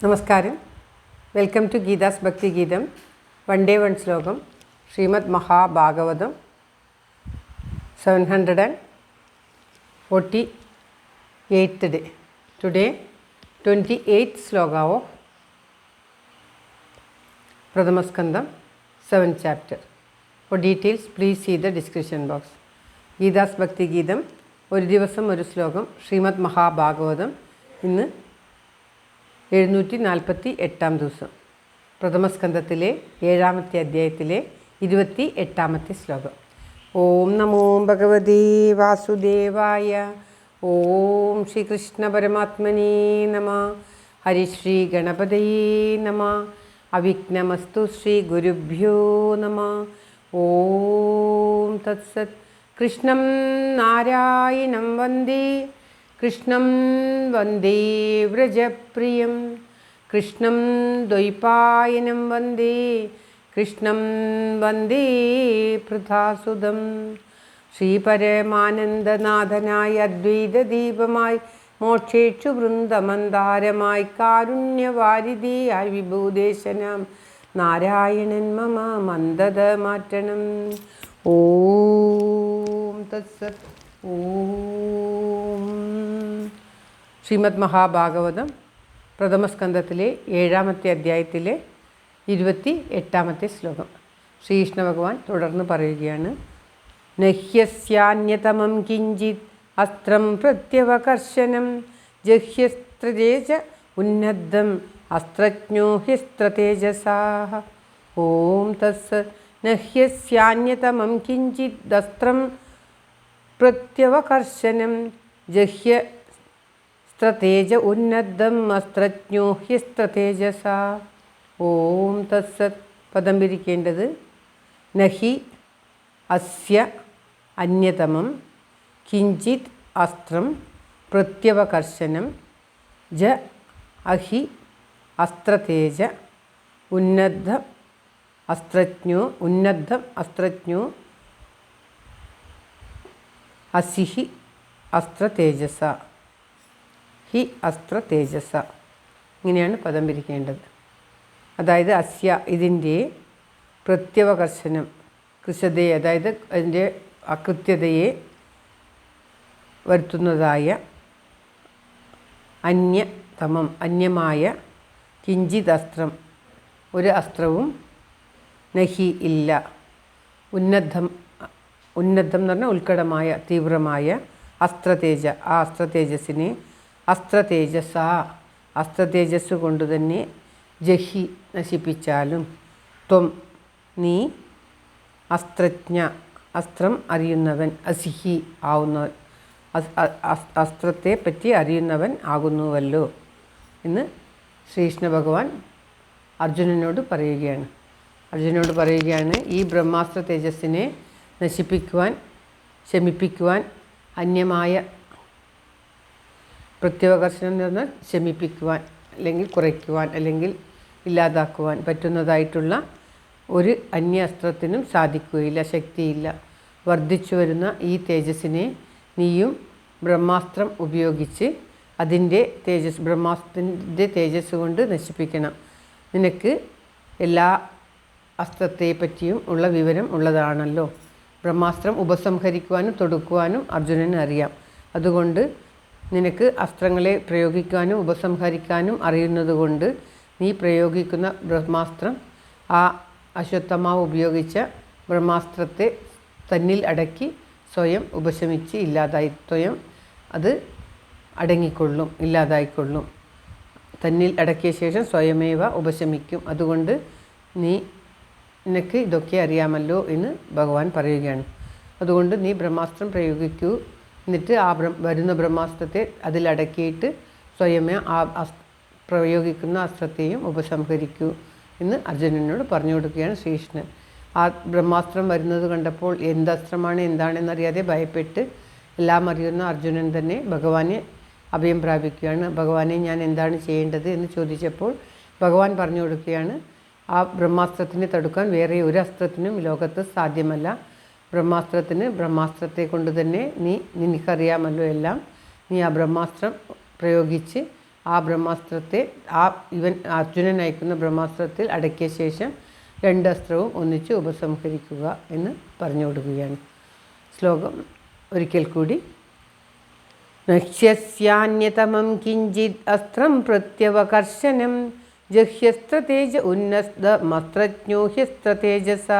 നമസ്കാരം. Welcome to Geetha's ഭക്തി ഗീതം. വൺ ഡേ വൺ ശ്ലോകം. Shrimad Mahabhagavatam 748th day. Today 28th sloka of Pradhama Skandam 7th chapter. For details please see the description box. Geetha's ഭക്തി ഗീതം ഒരു ദിവസം ഒരു ശ്ലോകം. ശ്രീമദ് മഹാഭാഗവതം ഇന്ന് 748 ദിവസം. പ്രഥമസ്കന്ധത്തിലെ 7ാമത്തെ അധ്യായത്തിലെ 28ാമത്തെ ശ്ലോകം. ഓം നമോ ഭഗവതേ വാസുദേവായ. ഓം ശ്രീകൃഷ്ണ പരമാത്മനേ നമഃ. ഹരിശ്രീ ഗണപതയേ നമഃ. അവിഘ്നമസ്തു ശ്രീ ഗുരുഭ്യോ നമഃ. ഓം തത്സത്. കൃഷ്ണം നാരായണം വന്ദേ. കൃഷ്ണം വന്ദേ വ്രജപ്രിയം. കൃഷ്ണം ദ്വൈപായനം വന്ദേ. കൃഷ്ണം വന്ദേ പൃഥാസുതം. ശ്രീപരമാനന്ദനാഥനായ അദ്വൈതദീപമായി മോക്ഷേക്ഷു വൃന്ദമന്ദാരമായി കാരുണ്യവാരിധിയായി വിഭൂദേശനാം നാരായണൻ മമ മന്ദത മാറ്റണം. ഓം തത്സത്. ഓം. ശ്രീമദ് മഹാഭാഗവതം പ്രഥമസ്കന്ധത്തിലെ 7ാമത്തെ അധ്യായത്തിലെ 28ാമത്തെ ശ്ലോകം. ശ്രീകൃഷ്ണ ഭഗവാൻ തുടർന്ന് പറയുകയാണ്. നഹ്യസ്യാന്യതമം കിഞ്ചിത് അസ്ത്രം പ്രത്യവകർഷനം ജഹ്യസ്ത്രതേജ ഉന്നദ്ധം അസ്ത്രജ്ഞോ ഹ്യസ്ത്രതേജസാഃ. ഓം തത്സത്. നഹ്യസ്യാന്യതമം കിഞ്ചിത് അസ്ത്രം പ്രത്യവകർഷനം ജഹ്യസ്ത്രതേജ ഉന്നദ്ധം അസ്ത്രജ്ഞോ ഹ്യസ്ത്രതേജസാ. ഓം തത്സത്. പദം പിരിക്കേണ്ടത് നഹി അസ്യ അന്യതമം കിഞ്ചിത് അസ്ത്രം പ്രത്യവകർഷനം ജ അഹി അസ്ത്രതേജ ഉന്നദ്ധം അസ്ത്രജ്ഞോ അസിഹി അസ്ത്രതേജസ. ഹി അസ്ത്രതേജസ. ഇങ്ങനെയാണ് പദം പിരിക്കേണ്ടത്. അതായത് അസ്യ ഇതിൻ്റെ പ്രത്യവകർഷനം കൃശതയെ, അതായത് അതിൻ്റെ അകൃത്യതയെ വരുത്തുന്നതായ അന്യതമം അന്യമായ കിഞ്ചിത് അസ്ത്രം ഒരു അസ്ത്രവും നഹി ഇല്ല. ഉന്നദ്ധം എന്ന് പറഞ്ഞാൽ ഉത്കടമായ തീവ്രമായ അസ്ത്രതേജ ആ അസ്ത്രതേജസ്സിനെ അസ്ത്രതേജസ് കൊണ്ട് തന്നെ ജഹി നശിപ്പിച്ചാലും ത്വം നീ അസ്ത്രജ്ഞ അസ്ത്രം അറിയുന്നവൻ അസിഹി ആവുന്നവൻ അസ്ത്രത്തെ പറ്റി അറിയുന്നവൻ ആകുന്നുവല്ലോ എന്ന് ശ്രീകൃഷ്ണ ഭഗവാൻ അർജുനനോട് പറയുകയാണ്. ഈ ബ്രഹ്മാസ്ത്ര തേജസ്സിനെ നശിപ്പിക്കുവാൻ ശമിപ്പിക്കുവാൻ അന്യമായ പ്രത്യവകർഷണം എന്ന് പറഞ്ഞാൽ ശമിപ്പിക്കുവാൻ അല്ലെങ്കിൽ കുറയ്ക്കുവാൻ അല്ലെങ്കിൽ ഇല്ലാതാക്കുവാൻ പറ്റുന്നതായിട്ടുള്ള ഒരു അന്യ അസ്ത്രത്തിനും സാധിക്കുകയില്ല, ശക്തിയില്ല. വർദ്ധിച്ചു വരുന്ന ഈ തേജസ്സിനെ നീയും ബ്രഹ്മാസ്ത്രം ഉപയോഗിച്ച് അതിൻ്റെ ബ്രഹ്മാസ്ത്രത്തിൻ്റെ തേജസ് കൊണ്ട് നശിപ്പിക്കണം. നിനക്ക് എല്ലാ അസ്ത്രത്തെ പറ്റിയും ഉള്ള വിവരം ഉള്ളതാണല്ലോ. ബ്രഹ്മാസ്ത്രം ഉപസംഹരിക്കുവാനും തൊടുക്കുവാനും അർജുനന് അറിയാം. അതുകൊണ്ട് നിനക്ക് അസ്ത്രങ്ങളെ പ്രയോഗിക്കാനും ഉപസംഹരിക്കാനും അറിയുന്നതുകൊണ്ട് നീ പ്രയോഗിക്കുന്ന ബ്രഹ്മാസ്ത്രം ആ അശ്വത്ഥമാവ് ഉപയോഗിച്ച ബ്രഹ്മാസ്ത്രത്തെ തന്നിൽ അടക്കി സ്വയം ഉപശമിച്ച് സ്വയം അത് അടങ്ങിക്കൊള്ളും, ഇല്ലാതായിക്കൊള്ളും. തന്നിൽ അടക്കിയ ശേഷം സ്വയമേവ ഉപശമിക്കും. അതുകൊണ്ട് നിനക്ക് ഇതൊക്കെ അറിയാമല്ലോ എന്ന് ഭഗവാൻ പറയുകയാണ്. അതുകൊണ്ട് നീ ബ്രഹ്മാസ്ത്രം പ്രയോഗിക്കൂ. എന്നിട്ട് ആ വരുന്ന ബ്രഹ്മാസ്ത്രത്തെ അതിലടക്കിയിട്ട് സ്വയമേ ആ പ്രയോഗിക്കുന്ന അസ്ത്രത്തെയും ഉപസംഹരിക്കൂ എന്ന് അർജുനനോട് പറഞ്ഞു കൊടുക്കുകയാണ് ശ്രീകൃഷ്ണൻ. ആ ബ്രഹ്മാസ്ത്രം വരുന്നത് കണ്ടപ്പോൾ എന്തസ്ത്രമാണ് എന്താണെന്നറിയാതെ ഭയപ്പെട്ട് എല്ലാം അറിയുന്ന അർജുനൻ തന്നെ ഭഗവാനെ അഭയം പ്രാപിക്കുകയാണ്. ഭഗവാനെ ഞാൻ എന്താണ് ചെയ്യേണ്ടത് എന്ന് ചോദിച്ചപ്പോൾ ഭഗവാൻ പറഞ്ഞു കൊടുക്കുകയാണ്. ആ ബ്രഹ്മാസ്ത്രത്തിനെ തടുക്കാൻ വേറെ ഒരു അസ്ത്രത്തിനും ലോകത്ത് സാധ്യമല്ല. ബ്രഹ്മാസ്ത്രത്തെ കൊണ്ട് തന്നെ നിനക്കറിയാമല്ലോ എല്ലാം. നീ ആ ബ്രഹ്മാസ്ത്രം പ്രയോഗിച്ച് ആ ബ്രഹ്മാസ്ത്രത്തെ ഇവൻ അർജുനൻ അയക്കുന്ന ബ്രഹ്മാസ്ത്രത്തിൽ അടക്കിയ ശേഷം 2 അസ്ത്രവും ഒന്നിച്ച് ഉപസംഹരിക്കുക എന്ന് പറഞ്ഞു കൊടുക്കുകയാണ്. ശ്ലോകം ഒരിക്കൽ കൂടി. നക്ഷ്യസ്യാന്യതമം കിഞ്ചിത് അസ്ത്രം പ്രത്യവകർഷനം ജഹ്യസ്ത്രതേജ ഉന്നസ്തമസ്ത്രജ്ഞോ ഹ്യസ്ത്രതേജസ.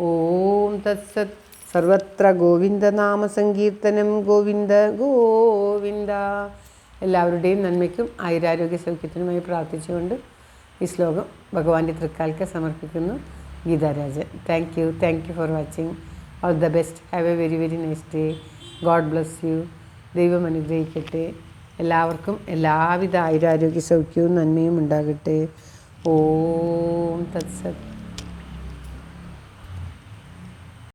ഓം തത്സത്. സർവത്ര ഗോവിന്ദനാമസങ്കീർത്തനം. ഗോവിന്ദ ഗോവിന്ദ. എല്ലാവരുടെയും നന്മയ്ക്കും ആയുരാരോഗ്യ സൗഖ്യത്തിനുമായി പ്രാർത്ഥിച്ചുകൊണ്ട് ഈ ശ്ലോകം ഭഗവാന്റെ തൃക്കാൽക്ക് സമർപ്പിക്കുന്നു. Geetha Rajan. Thank you for watching. All the best. Have A very very nice day. God bless you. ദൈവം അനുഗ്രഹിക്കട്ടെ. എല്ലാവർക്കും എല്ലാവിധ ആയുരാരോഗ്യ സൗഖ്യവും നന്മയും ഉണ്ടാകട്ടെ. ഓം തത്സത്.